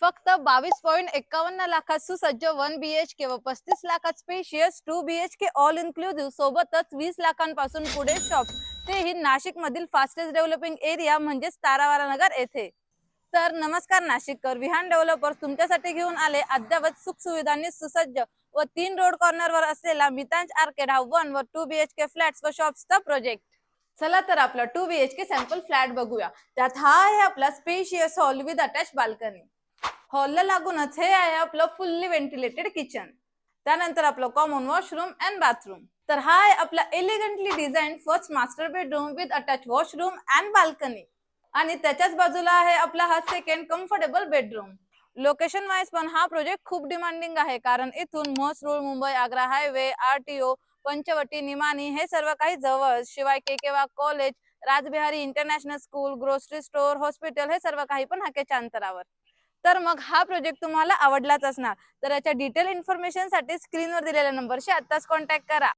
फक्त 22.51 लाखात सुसज्ज 1 BHK व 35 लाखात स्पेशियस 2 BHK ऑल इन्क्लुसिव्ह सोबतच 20 लाखांपासून पुढे शॉप, तेही नाशिक मधील फास्टेस्ट डेव्हलपिंग एरिया म्हणजेच तारावारा नगर येथे. तर नमस्कार नाशिककर, विहान डेव्हलपर्स तुमच्यासाठी घेऊन आले अद्ययावत सुख सुविधांनी सुसज्ज व 3 रोड कॉर्नरवर असलेला मितांज आर्केड हा 1 व 2 BHK फ्लॅट्स व शॉप्सचा प्रोजेक्ट. चला तर आपला 2 BHK सॅम्पल फ्लॅट बघूया. त्यात हा आहे आपला spacious hall with attach balcony. हॉलला लागूनच हे आहे आपलं फुल्ली व्हेंटिलेटेड किचन. त्यानंतर आपलं कॉमन वॉशरूम अँड बाथरूम. तर हा आहे आपला elegantly design first master bedroom with attach washroom and balcony. आणि त्याच्याच बाजूला आहे आपला हा second comfortable bedroom. Location wise पण हा प्रोजेक्ट खूप डिमांडिंग आहे, कारण इथून म्हसरूळ, मुंबई आग्रा हायवे, RTO, पंचवटी, निमाणी हे सर्व काही जवळ. शिवाय KK Wagh college, Rajbihari international school, grocery store, hospital हे सर्व काही पण हाकेच्या अंतरावर. तर मग हा प्रोजेक्ट तुम्हाला आवडलाच असणार. तर याच्या डिटेल इन्फॉर्मेशन साठी स्क्रीनवर दिलेल्या नंबरशी आत्ताच कॉन्टॅक्ट करा.